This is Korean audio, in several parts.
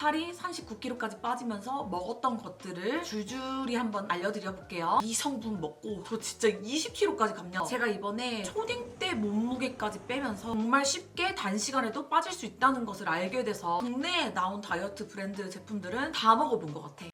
살이 39kg까지 빠지면서 먹었던 것들을 줄줄이 한번 알려드려 볼게요. 이 성분 먹고 저 진짜 20kg까지 감량. 제가 이번에 초딩 때 몸무게까지 빼면서 정말 쉽게 단시간에도 빠질 수 있다는 것을 알게 돼서 국내에 나온 다이어트 브랜드 제품들은 다 먹어본 것 같아.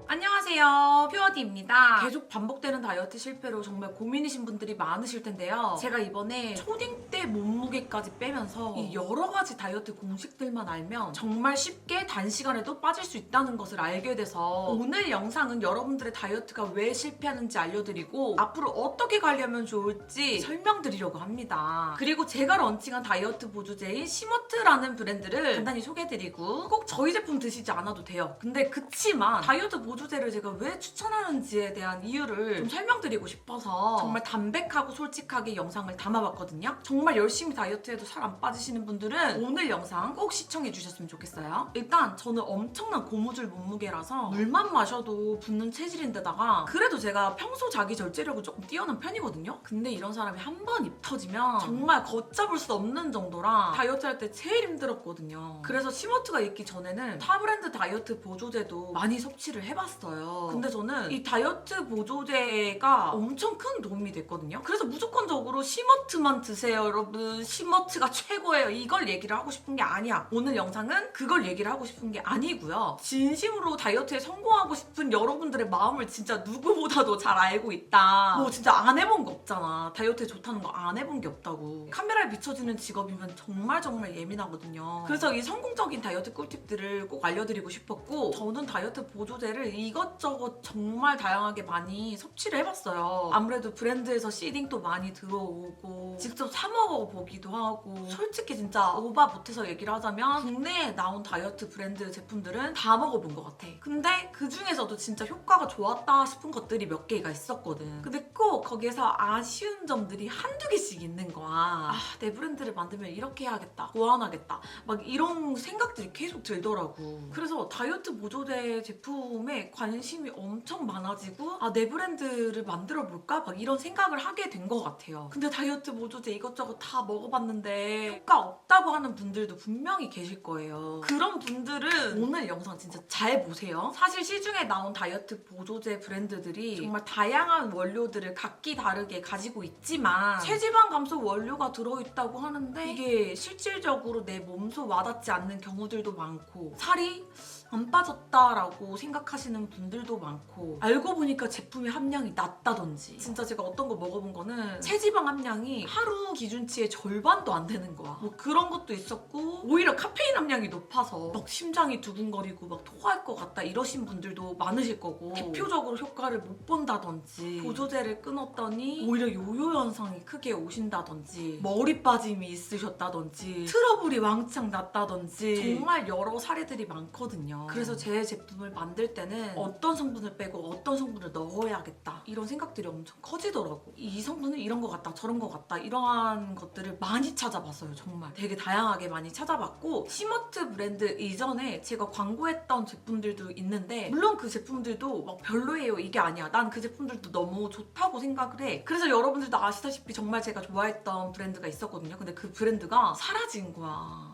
안녕하세요, 퓨어디입니다. 계속 반복되는 다이어트 실패로 정말 고민이신 분들이 많으실 텐데요. 제가 이번에 초딩 때 몸무게까지 빼면서 이 여러 가지 다이어트 공식들만 알면 정말 쉽게 단시간에도 빠질 수 있다는 것을 알게 돼서 오늘 영상은 여러분들의 다이어트가 왜 실패하는지 알려드리고 앞으로 어떻게 관리하면 좋을지 설명드리려고 합니다. 그리고 제가 런칭한 다이어트 보조제인 시머트라는 브랜드를 간단히 소개해드리고 꼭 저희 제품 드시지 않아도 돼요. 근데 그치만 다이어트 보조제를 제가 왜 추천하는지에 대한 이유를 좀 설명드리고 싶어서 정말 담백하고 솔직하게 영상을 담아봤거든요. 정말 열심히 다이어트해도 살 안 빠지시는 분들은 오늘 영상 꼭 시청해 주셨으면 좋겠어요. 일단 저는 엄청난 고무줄 몸무게라서 물만 마셔도 붓는 체질인데다가 그래도 제가 평소 자기 절제력은 조금 뛰어난 편이거든요. 근데 이런 사람이 한 번 입 터지면 정말 걷잡을 수 없는 정도라 다이어트 할 때 제일 힘들었거든요. 그래서 시머트가 있기 전에는 타 브랜드 다이어트 보조제도 많이 섭취를 해봤어요. 근데 저는 이 다이어트 보조제가 엄청 큰 도움이 됐거든요. 그래서 무조건적으로 시머트만 드세요, 여러분. 시머트가 최고예요. 이걸 얘기를 하고 싶은 게 아니야. 오늘 영상은 그걸 얘기를 하고 싶은 게 아니고요. 진심으로 다이어트에 성공하고 싶은 여러분들의 마음을 진짜 누구보다도 잘 알고 있다. 뭐 진짜 안 해본 거 없잖아. 다이어트에 좋다는 거 안 해본 게 없다고. 카메라에 비춰지는 직업이면 정말 예민하거든요. 그래서 이 성공적인 다이어트 꿀팁들을 꼭 알려드리고 싶었고 저는 다이어트 보조제를 이것저것 정말 다양하게 많이 섭취를 해봤어요. 아무래도 브랜드에서 시딩도 많이 들어오고 직접 사 먹어보기도 하고 솔직히 진짜 오바 못해서 얘기를 하자면 국내에 나온 다이어트 브랜드 제품들은 다 먹어본 것 같아. 근데 그 중에서도 진짜 효과가 좋았다 싶은 것들이 몇 개가 있었거든. 근데 꼭 거기에서 아쉬운 점들이 한두 개씩 있는 거야. 아, 내 브랜드를 만들면 이렇게 해야겠다, 보완하겠다, 막 이런 생각들이 계속 들더라고. 그래서 다이어트 보조제 제품에 관심이 엄청 많아지고 아, 내 브랜드를 만들어 볼까? 막 이런 생각을 하게 된 것 같아요. 근데 다이어트 보조제 이것저것 다 먹어봤는데 효과 없다고 하는 분들도 분명히 계실 거예요. 그런 분들은 오늘 영상 진짜 잘 보세요. 사실 시중에 나온 다이어트 보조제 브랜드들이 정말 다양한 원료들을 각기 다르게 가지고 있지만 체지방 감소 원료가 들어있다고 하는데 이게 실질적으로 내 몸소 와닿지 않는 경우들도 많고 살이 안 빠졌다라고 생각하시는 분들도 많고 알고 보니까 제품의 함량이 낮다든지 진짜 제가 어떤 거 먹어본 거는 체지방 함량이 하루 기준치의 절반도 안 되는 거야. 뭐 그런 것도 있었고 오히려 카페인 함량이 높아서 막 심장이 두근거리고 막 토할 것 같다 이러신 분들도 많으실 거고 대표적으로 효과를 못 본다든지 보조제를 끊었더니 오히려 요요 현상이 크게 오신다든지 머리 빠짐이 있으셨다든지 트러블이 왕창 났다든지 정말 여러 사례들이 많거든요. 그래서 제 제품을 만들 때는 어떤 성분을 빼고 어떤 성분을 넣어야겠다 이런 생각들이 엄청 커지더라고. 이 성분은 이런 것 같다 저런 것 같다 이러한 것들을 많이 찾아봤어요. 정말 되게 다양하게 많이 찾아봤고 시머트 브랜드 이전에 제가 광고했던 제품들도 있는데 물론 그 제품들도 막 별로예요 이게 아니야. 난 그 제품들도 너무 좋다고 생각을 해. 그래서 여러분들도 아시다시피 정말 제가 좋아했던 브랜드가 있었거든요. 근데 그 브랜드가 사라진 거야.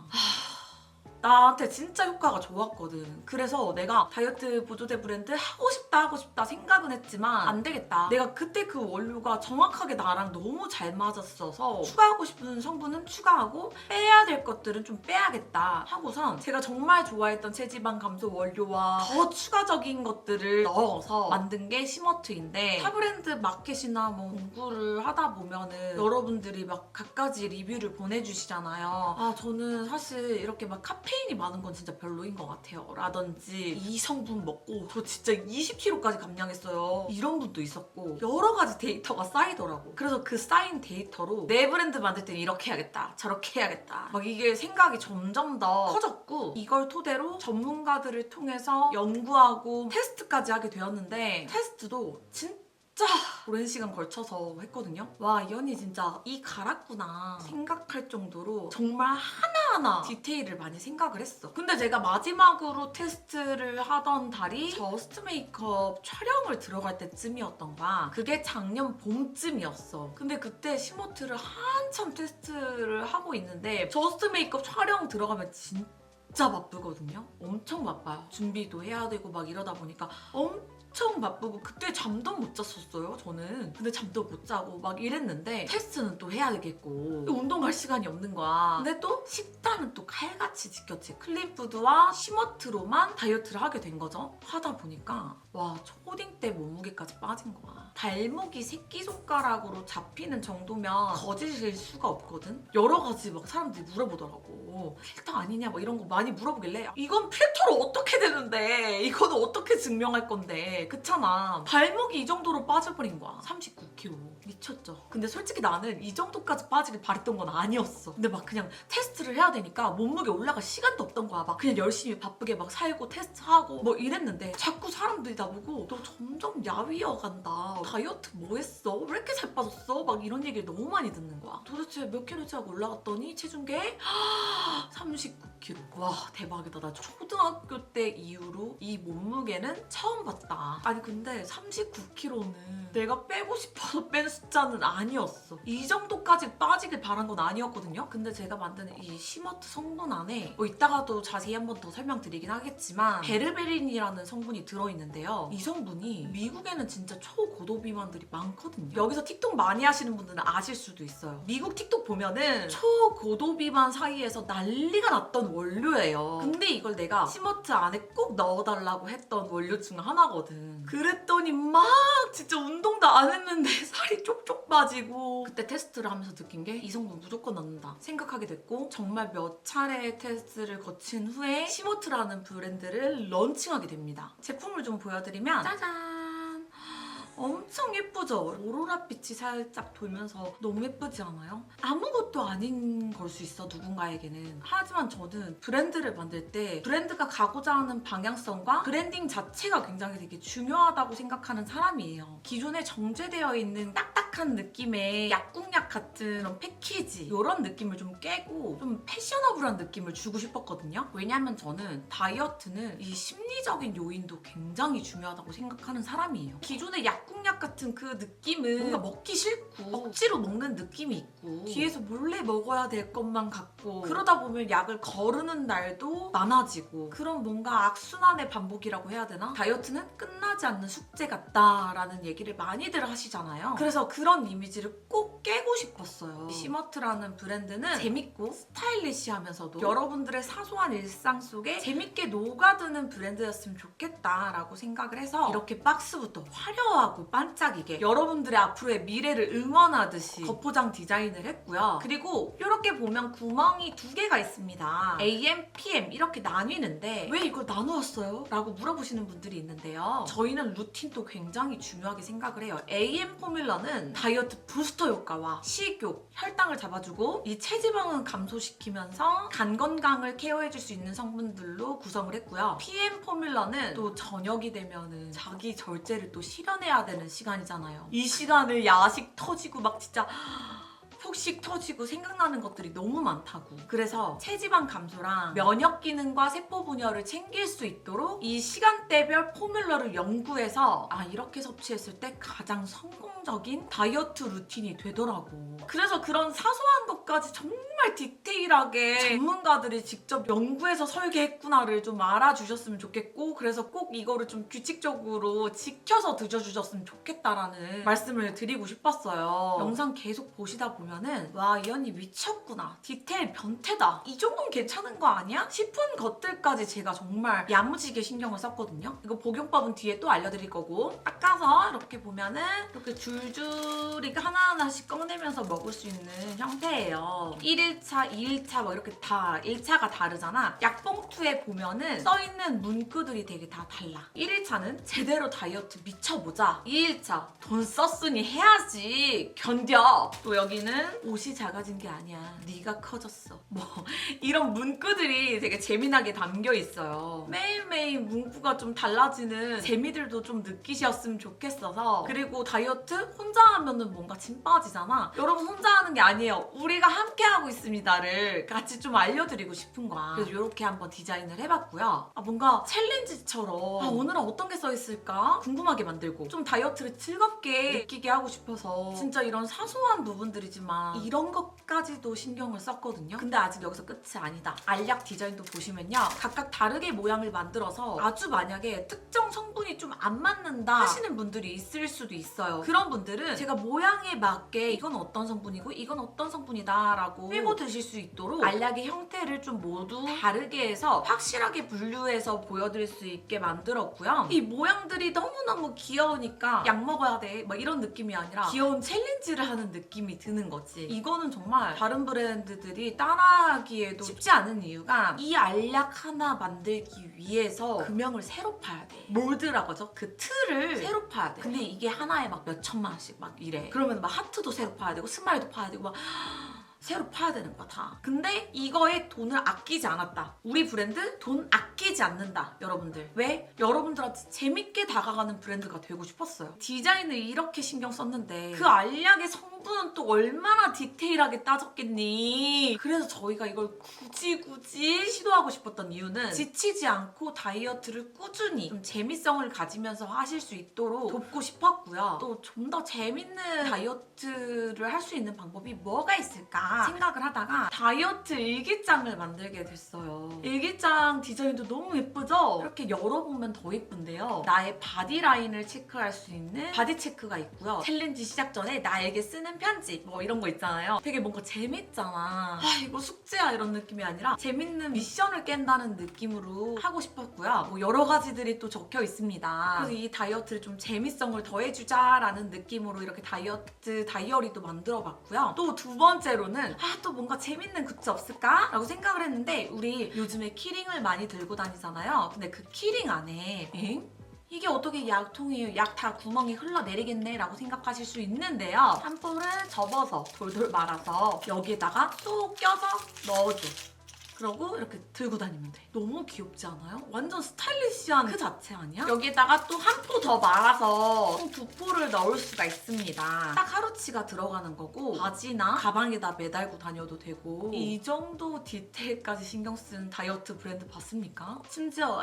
나한테 진짜 효과가 좋았거든. 그래서 내가 다이어트 보조제 브랜드 하고 싶다 생각은 했지만 안 되겠다. 내가 그때 그 원료가 정확하게 나랑 너무 잘 맞았어서 추가하고 싶은 성분은 추가하고 빼야 될 것들은 좀 빼야겠다 하고선 제가 정말 좋아했던 체지방 감소 원료와 더 추가적인 것들을 넣어서 만든 게 시머트인데 타 브랜드 마켓이나 뭐 공부를 하다 보면은 여러분들이 막 갖가지 리뷰를 보내주시잖아요. 아, 저는 사실 이렇게 막 카페인이 많은 건 진짜 별로인 것 같아요 라든지 이 성분 먹고 저 진짜 20kg까지 감량했어요 이런 분도 있었고 여러 가지 데이터가 쌓이더라고. 그래서 그 쌓인 데이터로 내 브랜드 만들 때는 이렇게 해야겠다 저렇게 해야겠다 막 이게 생각이 점점 더 커졌고 이걸 토대로 전문가들을 통해서 연구하고 테스트까지 하게 되었는데 테스트도 진짜 오랜 시간 걸쳐서 했거든요. 와, 이 언니 진짜 이 갈았구나 생각할 정도로 정말 하나하나 디테일을 많이 생각을 했어. 근데 제가 마지막으로 테스트를 하던 달이 저스트 메이크업 촬영을 들어갈 때쯤이었던 거야. 그게 작년 봄쯤이었어. 근데 그때 시모트를 한참 테스트를 하고 있는데 저스트 메이크업 촬영 들어가면 진짜 바쁘거든요. 엄청 바빠요. 준비도 해야 되고 막 이러다 보니까 엄청 바쁘고 그때 잠도 못 잤었어요, 저는. 근데 잠도 못 자고 막 이랬는데 테스트는 또 해야 되겠고 운동 갈 시간이 없는 거야. 근데 또 식단은 또 칼같이 지켰지. 클린푸드와 시머트로만 다이어트를 하게 된 거죠. 하다 보니까 와, 초딩 때 몸무게까지 빠진 거야. 발목이 새끼손가락으로 잡히는 정도면 거짓일 수가 없거든. 여러 가지 막 사람들이 물어보더라고. 필터 아니냐 막 이런 거 많이 물어보길래 이건 필터로 어떻게 되는데 이거는 어떻게 증명할 건데 그렇잖아. 발목이 이 정도로 빠져버린 거야. 39kg. 미쳤죠. 근데 솔직히 나는 이 정도까지 빠지길 바랬던 건 아니었어. 근데 막 그냥 테스트를 해야 되니까 몸무게 올라갈 시간도 없던 거야. 막 그냥 열심히 바쁘게 막 살고 테스트하고 뭐 이랬는데 자꾸 사람들이 나보고 너 점점 야위어 간다. 다이어트 뭐 했어? 왜 이렇게 살 빠졌어? 막 이런 얘기를 너무 많이 듣는 거야. 도대체 몇 킬로짜리 올라갔더니 체중계 39kg. 와, 대박이다. 나 초등학교 때 이후로 이 몸무게는 처음 봤다. 아니 근데 39kg는 내가 빼고 싶어서 뺀 숫자는 아니었어. 이 정도까지 빠지길 바란 건 아니었거든요. 근데 제가 만드는 이 시머트 성분 안에 뭐 이따가도 자세히 한 번 더 설명드리긴 하겠지만 베르베린이라는 성분이 들어있는데요. 이 성분이 미국에는 진짜 초고도 비만들이 많거든요. 여기서 틱톡 많이 하시는 분들은 아실 수도 있어요. 미국 틱톡 보면은 초고도 비만 사이에서 난리가 났던 원료예요. 근데 이걸 내가 시머트 안에 꼭 넣어달라고 했던 원료 중 하나거든. 그랬더니 막 진짜 운동도 안 했는데 살이 쪽쪽 빠지고 그때 테스트를 하면서 느낀 게 이 성분 무조건 넣는다 생각하게 됐고 정말 몇 차례의 테스트를 거친 후에 시모트라는 브랜드를 런칭하게 됩니다. 제품을 좀 보여드리면 짜잔! 엄청 예쁘죠? 오로라빛이 살짝 돌면서 너무 예쁘지 않아요? 아무것도 아닌 걸 수 있어, 누군가에게는. 하지만 저는 브랜드를 만들 때 브랜드가 가고자 하는 방향성과 브랜딩 자체가 굉장히 되게 중요하다고 생각하는 사람이에요. 기존에 정제되어 있는 딱딱한 느낌의 약국약 같은 그런 패키지 이런 느낌을 좀 깨고 좀 패셔너블한 느낌을 주고 싶었거든요. 왜냐하면 저는 다이어트는 이 심리적인 요인도 굉장히 중요하다고 생각하는 사람이에요. 기존의 약국약 같은 그 느낌은 뭔가 먹기 싫고 억지로 먹는 느낌이 있고 뒤에서 몰래 먹어야 될 것만 같고 그러다 보면 약을 거르는 날도 많아지고 그런 뭔가 악순환의 반복이라고 해야 되나? 다이어트는 끝나지 않는 숙제 같다라는 얘기를 많이들 하시잖아요. 그래서 그런 이미지를 꼭 깨고 싶었어요. 시머트라는 브랜드는 재밌고 스타일리시하면서도 여러분들의 사소한 일상 속에 재밌게 녹아드는 브랜드였으면 좋겠다라고 생각을 해서 이렇게 박스부터 화려하고 반짝이게 여러분들의 앞으로의 미래를 응원하듯이 겉포장 디자인을 했고요. 그리고 이렇게 보면 구멍이 2개가 있습니다. AM, PM 이렇게 나뉘는데 왜 이걸 나누었어요? 라고 물어보시는 분들이 있는데요. 저희는 루틴도 굉장히 중요하게 생각을 해요. AM 포뮬러는 다이어트 부스터 효과와 식욕, 혈당을 잡아주고 이 체지방은 감소시키면서 간 건강을 케어해줄 수 있는 성분들로 구성을 했고요. PM 포뮬러는 또 저녁이 되면은 자기 절제를 또 실현해야 되는 시간이잖아요. 이 시간을 야식 터지고 막 진짜 폭식 터지고 생각나는 것들이 너무 많다고. 그래서 체지방 감소랑 면역 기능과 세포 분열을 챙길 수 있도록 이 시간대별 포뮬러를 연구해서 이렇게 섭취했을 때 가장 성공적인 다이어트 루틴이 되더라고. 그래서 그런 사소한 것까지 정말 디테일하게 전문가들이 직접 연구해서 설계했구나를 좀 알아주셨으면 좋겠고 그래서 꼭 이거를 좀 규칙적으로 지켜서 드셔주셨으면 좋겠다라는 말씀을 드리고 싶었어요. 영상 계속 보시다 보면은 와, 이 언니 미쳤구나. 디테일 변태다. 이 정도는 괜찮은 거 아니야? 싶은 것들까지 제가 정말 야무지게 신경을 썼거든요. 이거 복용법은 뒤에 또 알려드릴 거고 닦아서 이렇게 보면은 이렇게 줄줄이 하나하나씩 꺼내면서 먹을 수 있는 형태예요. 1일차, 2일차 뭐 이렇게 다 1차가 다르잖아. 약봉투에 보면은 써있는 문구들이 되게 다 달라. 1일차는 제대로 다이어트 미쳐보자. 2일차 돈 썼으니 해야지 견뎌. 또 여기는 문제는 옷이 작아진 게 아니야. 네가 커졌어. 뭐 이런 문구들이 되게 재미나게 담겨 있어요. 매일매일 문구가 좀 달라지는 재미들도 좀 느끼셨으면 좋겠어서. 그리고 다이어트 혼자 하면은 뭔가 진 빠지잖아. 여러분 혼자 하는 게 아니에요. 우리가 함께 하고 있습니다를 같이 좀 알려드리고 싶은 거야. 그래서 이렇게 한번 디자인을 해봤고요. 뭔가 챌린지처럼 오늘은 어떤 게 써있을까 궁금하게 만들고 좀 다이어트를 즐겁게 느끼게 하고 싶어서 진짜 이런 사소한 부분들이지만 이런 것까지도 신경을 썼거든요. 근데 아직 여기서 끝이 아니다. 알약 디자인도 보시면요. 각각 다르게 모양을 만들어서 아주 만약에 특정 성분이 좀 안 맞는다 하시는 분들이 있을 수도 있어요. 그런 분들은 제가 모양에 맞게 이건 어떤 성분이고 이건 어떤 성분이다 라고 빼고 드실 수 있도록 알약의 형태를 좀 모두 다르게 해서 확실하게 분류해서 보여드릴 수 있게 만들었고요. 이 모양들이 너무너무 귀여우니까 약 먹어야 돼 막 이런 느낌이 아니라 귀여운 챌린지를 하는 느낌이 드는 거지. 이거는 정말 다른 브랜드들이 따라하기에도 쉽지 않은 이유가 이 알약 하나 만들기 위해서 금형을 새로 파야 돼. 몰드라고 하죠. 그 틀을 새로 파야 돼. 근데 이게 하나에 막 몇 천만 원씩 막 이래. 그러면 막 하트도 새로 파야 되고 스마일도 파야 되고 막 새로 파야 되는 거야 다. 근데 이거에 돈을 아끼지 않았다. 우리 브랜드 돈 아끼지 않는다. 여러분들. 왜? 여러분들한테 재밌게 다가가는 브랜드가 되고 싶었어요. 디자인을 이렇게 신경 썼는데 그 알약의 성분은 또 얼마나 디테일하게 따졌겠니. 그래서 저희가 이걸 굳이 시도하고 싶었던 이유는 지치지 않고 다이어트를 꾸준히 좀 재미성을 가지면서 하실 수 있도록 돕고 싶었고요. 또 좀 더 재밌는 다이어트를 할 수 있는 방법이 뭐가 있을까 생각을 하다가 다이어트 일기장을 만들게 됐어요. 일기장 디자인도 너무 예쁘죠? 이렇게 열어보면 더 예쁜데요. 나의 바디라인을 체크할 수 있는 바디 체크가 있고요. 챌린지 시작 전에 나에게 쓰는 편지 뭐 이런 거 있잖아요. 되게 뭔가 재밌잖아. 이거 숙제야 이런 느낌이 아니라 재밌는 미션을 깬다는 느낌으로 하고 싶었고요. 뭐 여러 가지들이 또 적혀 있습니다. 그래서 이 다이어트를 좀 재미성을 더해주자라는 느낌으로 이렇게 다이어트 다이어리도 만들어봤고요. 또 두 번째로는 또 뭔가 재밌는 굿즈 없을까? 라고 생각을 했는데 우리 요즘에 키링을 많이 들고 다니잖아요. 근데 그 키링 안에 이게 어떻게 약통이에요? 약 다 구멍이 흘러내리겠네 라고 생각하실 수 있는데요. 산불을 접어서 돌돌 말아서 여기에다가 쏙 껴서 넣어줘. 그러고 이렇게 들고 다니면 돼. 너무 귀엽지 않아요? 완전 스타일리시한 그 자체 아니야? 여기에다가 또 한 포 더 말아서 총 2포를 넣을 수가 있습니다. 딱 하루치가 들어가는 거고 바지나 가방에다 매달고 다녀도 되고 이 정도 디테일까지 신경 쓴 다이어트 브랜드 봤습니까? 심지어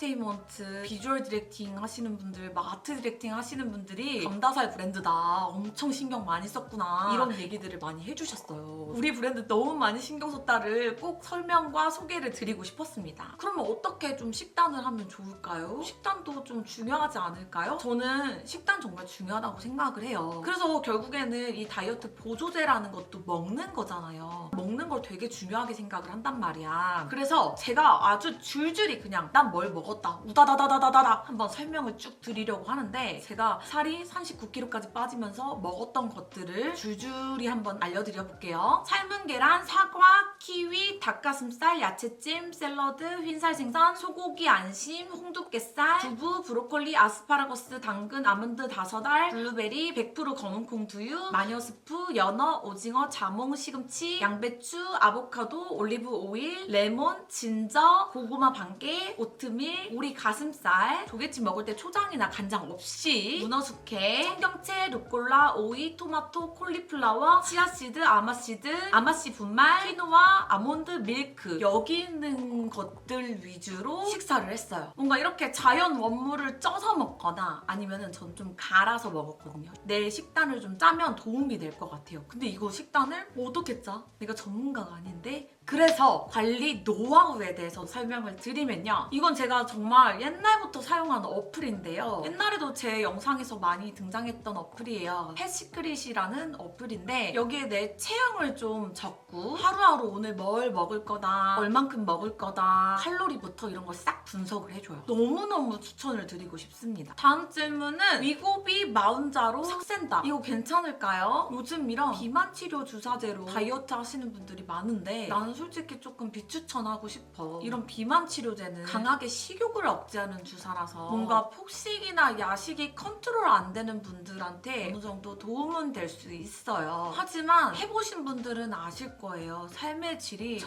엔터테인먼트, 비주얼 디렉팅 하시는 분들, 막 아트 디렉팅 하시는 분들이 감다살 브랜드다. 엄청 신경 많이 썼구나. 이런 얘기들을 많이 해주셨어요. 우리 브랜드 너무 많이 신경 썼다를 꼭 설명과 소개를 드리고 싶었습니다. 그러면 어떻게 좀 식단을 하면 좋을까요? 식단도 좀 중요하지 않을까요? 저는 식단 정말 중요하다고 생각을 해요. 그래서 결국에는 이 다이어트 보조제라는 것도 먹는 거잖아요. 먹는 걸 되게 중요하게 생각을 한단 말이야. 그래서 제가 아주 줄줄이 그냥 난 뭘 먹었다 우다다다다다다 한번 설명을 쭉 드리려고 하는데 제가 살이 39kg까지 빠지면서 먹었던 것들을 줄줄이 한번 알려드려 볼게요. 삶은 계란, 사과, 키위, 닭가슴살, 야채찜, 샐러드, 흰살 생선, 소고기 안심, 홍두깨살, 두부, 브로콜리, 아스파라거스, 당근, 아몬드 5알, 블루베리, 100% 검은콩 두유, 마녀 스프, 연어, 오징어, 자몽, 시금치, 양배추, 아보카도, 올리브 오일, 레몬, 진저, 고구마 반개, 오트밀, 오리 가슴살, 조개찜 먹을 때 초장이나 간장 없이, 문어 숙회, 청경채, 루꼴라, 오이, 토마토, 콜리플라워, 치아씨드, 아마씨드, 아마씨 분말, 퀴노아, 아몬드, 밀크 여기 있는 것들 위주로 식사를 했어요. 뭔가 이렇게 자연 원물을 쪄서 먹거나 아니면은 전 좀 갈아서 먹었거든요. 내 식단을 좀 짜면 도움이 될 것 같아요. 근데 이거 식단을 어떻게 짜? 내가 전문가가 아닌데 그래서 관리 노하우에 대해서 설명을 드리면요. 이건 제가 정말 옛날부터 사용하는 어플인데요. 옛날에도 제 영상에서 많이 등장했던 어플이에요. 펫시크릿이라는 어플인데 여기에 내 체형을 좀 적고 하루하루 오늘 뭘 먹을 거다 거다, 얼만큼 먹을 거다, 칼로리부터 이런 걸 싹 분석을 해줘요. 너무너무 추천을 드리고 싶습니다. 다음 질문은 위고비 마운자로 삭센다. 이거 괜찮을까요? 요즘 이런 비만 치료 주사제로 다이어트 하시는 분들이 많은데 나는 솔직히 조금 비추천하고 싶어. 이런 비만 치료제는 강하게 식욕을 억제하는 주사라서 뭔가 폭식이나 야식이 컨트롤 안 되는 분들한테 어느 정도 도움은 될 수 있어요. 하지만 해보신 분들은 아실 거예요. 삶의 질이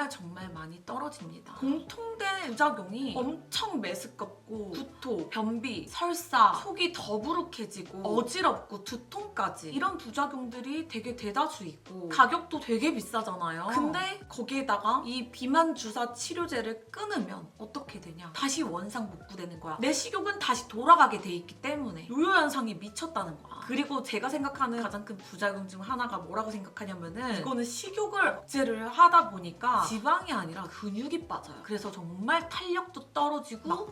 정말 많이 떨어집니다. 공통된 부작용이 엄청 메스껍고 구토, 변비, 설사, 속이 더부룩해지고 어지럽고 두통까지 이런 부작용들이 되게 대다수 있고 가격도 되게 비싸잖아요. 근데 거기에다가 이 비만 주사 치료제를 끊으면 어떻게 되냐? 다시 원상 복구되는 거야. 내 식욕은 다시 돌아가게 돼 있기 때문에 요요 현상이 미쳤다는 거야. 그리고 제가 생각하는 가장 큰 부작용 중 하나가 뭐라고 생각하냐면은 이거는 식욕을 억제를 하다 보니까 지방이 아니라 근육이 빠져요. 그래서 정말 탄력도 떨어지고 막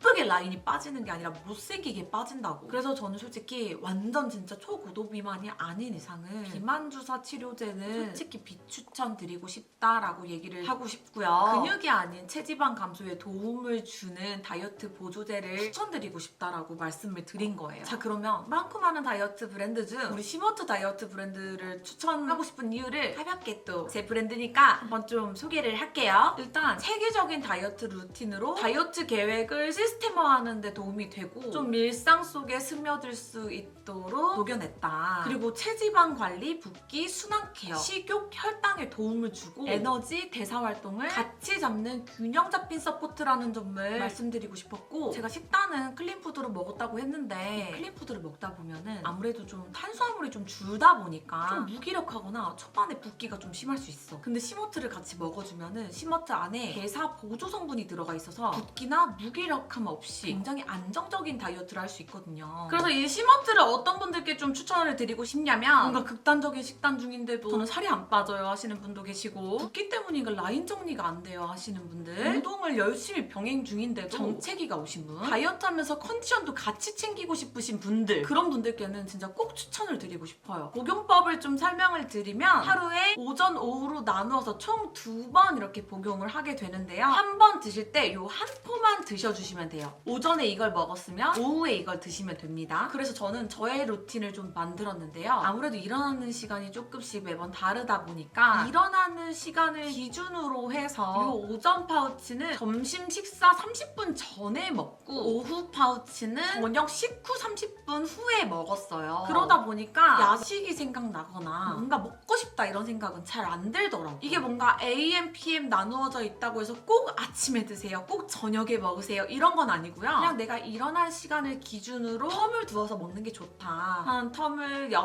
예쁘게 라인이 빠지는 게 아니라 못생기게 빠진다고. 그래서 저는 솔직히 완전 진짜 초고도 비만이 아닌 이상은 비만 주사 치료제는 솔직히 비추천 드리고 싶다라고 얘기를 하고 싶고요. 근육이 아닌 체지방 감소에 도움을 주는 다이어트 보조제를 추천드리고 싶다라고 말씀을 드린 거예요. 자, 그러면 많고 많은 다이어트 브랜드 중 우리 시모트 다이어트 브랜드를 추천하고 싶은 이유를 가볍게 또 제 브랜드니까 한번 좀 소개를 할게요. 일단 체계적인 다이어트 루틴으로 다이어트 계획을 시스템화하는 데 도움이 되고 좀 일상 속에 스며들 수 있도록 녹여냈다. 그리고 체지방 관리, 붓기, 순환 케어, 식욕, 혈당에 도움을 주고 에너지, 대사 활동을 같이 잡는 균형 잡힌 서포트라는 점을 말씀드리고 싶었고, 제가 식단은 클린푸드로 먹었다고 했는데 클린푸드를 먹다 보면은 아무래도 좀 탄수화물이 좀 줄다 보니까 좀 무기력하거나 초반에 붓기가 좀 심할 수 있어. 근데 시모트를 같이 먹어주면은 시모트 안에 대사 보조 성분이 들어가 있어서 붓기나 무기력함 없이 굉장히 안정적인 다이어트를 할 수 있거든요. 그래서 이 시모트를 어떤 분들께 좀 추천을 드리고 싶냐면 뭔가 극단적인 식단 중인데도 저는 살이 안 빠져요 하시는 분도 계시고 붓기 때문인가 라인 정리가 안 돼요 하시는 분들, 운동을 열심히 병행 중인데도 정체기가 오신 분, 다이어트 하면서 컨디션도 같이 챙기고 싶으신 분들, 그런 분들께는 진짜 꼭 추천을 드리고 싶어요. 복용법을 좀 설명을 드리면 하루에 오전, 오후로 나누어서 총 2번 이렇게 복용을 하게 되는데요. 한 번 드실 때 요 한 포만 드셔주시면 돼요. 오전에 이걸 먹었으면 오후에 이걸 드시면 됩니다. 그래서 저는 저의 루틴을 좀 만들었는데요. 아무래도 일어나는 시간이 조금씩 매번 다르다 보니까 일어나는 시간을 기준으로 해서 이 오전 파우치는 점심 식사 30분 전에 먹고 오후 파우치는 저녁 식후 30분 후에 먹었어요. 그러다 보니까 야식이 생각나거나 뭔가 먹고 싶다 이런 생각은 잘 안 들더라고요. 이게 뭔가 AM, PM 나누어져 있다고 해서 꼭 아침에 드세요, 꼭 저녁에 먹으세요 이런 건 아니고요. 그냥 내가 일어날 시간을 기준으로 텀을 두어서 먹는 게 좋다. 한 텀을 6,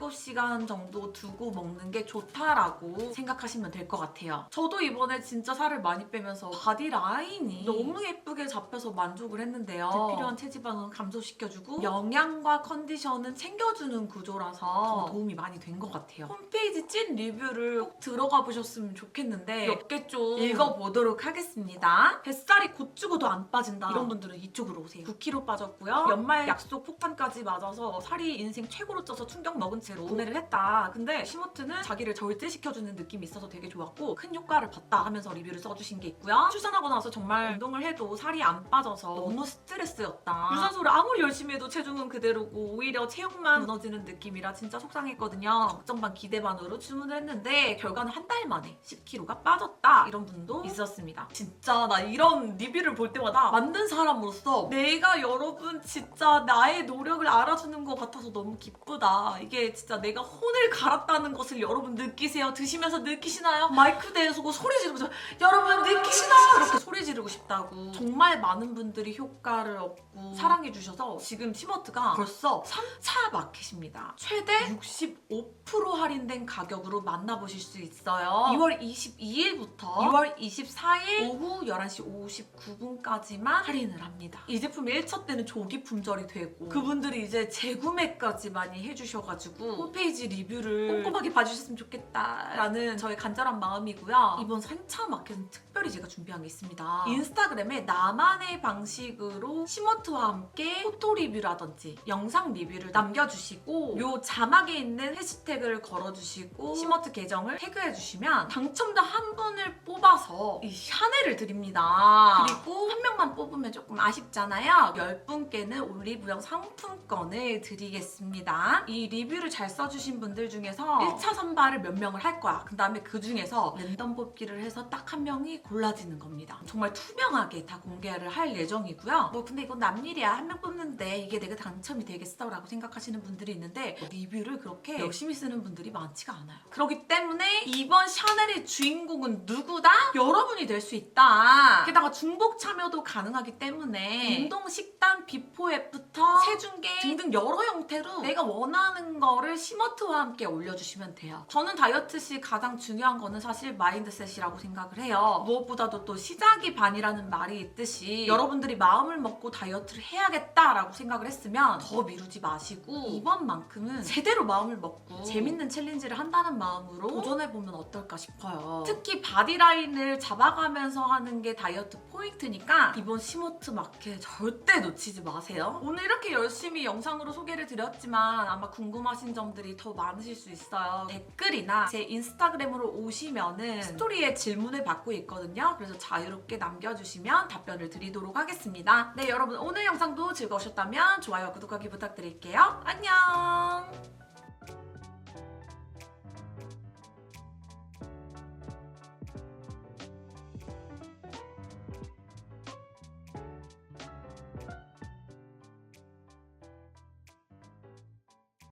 7시간 정도 두고 먹는 게 좋다라고 생각하시면 될 것 같아요. 저도 이번에 진짜 살을 많이 빼면서 바디 라인이 너무 예쁘게 잡혀서 만족을 했는데요. 불필요한 체지방은 감소시켜주고 영양과 컨디션은 챙겨주는 구조라서 도움이 많이 된 것 같아요. 홈페이지 찐 리뷰를 꼭 들어가 보셨으면 좋겠는데 몇 개 좀 읽어보도록 하겠습니다. 뱃살이 곧 죽어도 안 빠진다 이런 분들은 이쪽으로 오세요. 9kg 빠졌고요. 연말 약속 폭탄까지 맞아서 살이 인생 최고로 쪄서 충격 먹은 채로 구매를 했다. 근데 시모트는 자기를 절제시켜주는 느낌이 있어서 되게 좋았고 큰 효과를 봤다 하면서 리뷰를 써주신 게 있고요. 출산하고 나서 정말 운동을 해도 살이 안 빠져서 너무 스트레스였다. 유산소를 아무리 열심히 해도 체중은 그대로고 오히려 체형만 무너지는 느낌이라 진짜 속상했거든요. 걱정 반 기대 반으로 주문을 했는데 결과는 한 달 만에 10kg가 빠졌다 이런 분도 있었습니다. 진짜 나 이런 리뷰를 볼 때마다 만든 사람으로서 내가 여러분 진짜 나의 노력을 알아주는 것 같아서 너무 기쁘다. 이게 진짜 내가 혼을 갈았다는 것을 여러분 느끼세요? 드시면서 느끼시나요? 마이크 대에서 소리 지르면서 여러분 느끼시나요? 이렇게 소리 지르고 싶다고. 정말 많은 분들이 효과를 얻고 사랑해주셔서 지금 시모트가 벌써 3차 마켓입니다. 최대 65% 할인된 가격으로 만나보실 수 있어요. 2월 22일부터 2월 24일 오후 11시 59분까지만 할인을 합니다. 이 제품 1차 때는 조기 품절이 되고 그분들이 이제 재구매까지 많이 해주셔가지고 홈페이지 리뷰를 꼼꼼하게 봐주셨으면 좋겠다라는 저의 간절한 마음이고요. 이번 3차 마켓은 특별히 제가 준비한 게 있습니다. 인스타그램에 나만의 방식 형식으로 시머트와 함께 포토 리뷰라든지 영상 리뷰를 남겨주시고 요 자막에 있는 해시태그를 걸어주시고 시머트 계정을 태그해주시면 당첨자 한 분을 뽑아서 이 샤넬을 드립니다. 그리고 한 명만 뽑으면 조금 아쉽잖아요. 10분께는 올리브영 상품권을 드리겠습니다. 이 리뷰를 잘 써주신 분들 중에서 1차 선발을 몇 명을 할 거야. 그 다음에 그 중에서 랜덤 뽑기를 해서 딱 한 명이 골라지는 겁니다. 정말 투명하게 다 공개를 할 예정이고요. 뭐 근데 이건 남일이야. 한 명 뽑는데 이게 내가 당첨이 되겠어? 라고 생각하시는 분들이 있는데 리뷰를 그렇게 열심히 쓰는 분들이 많지가 않아요. 그렇기 때문에 이번 샤넬의 주인공은 누구다? 여러분이 될 수 있다. 게다가 중복 참여도 가능하기 때문에 운동, 식단, 비포, 애프터, 체중계 등등 여러 형태로 내가 원하는 거를 시머트와 함께 올려주시면 돼요. 저는 다이어트 시 가장 중요한 거는 사실 마인드셋이라고 생각을 해요. 무엇보다도 또 시작이 반이라는 말이 있듯이 여러분들이 마음을 먹고 다이어트를 해야겠다라고 생각을 했으면 더 미루지 마시고 이번만큼은 제대로 마음을 먹고 재밌는 챌린지를 한다는 마음으로 도전해보면 어떨까 싶어요. 특히 바디라인을 잡아가면서 하는 게 다이어트 포인트니까 이번 시머트 마켓 절대 놓치지 마세요. 오늘 이렇게 열심히 영상으로 소개를 드렸지만 아마 궁금하신 점들이 더 많으실 수 있어요. 댓글이나 제 인스타그램으로 오시면은 스토리에 질문을 받고 있거든요. 그래서 자유롭게 남겨주시면 답변을 드리도록 하겠습니다. 네, 여러분 오늘 영상도 즐거우셨다면 좋아요, 구독하기 부탁드릴게요. 안녕!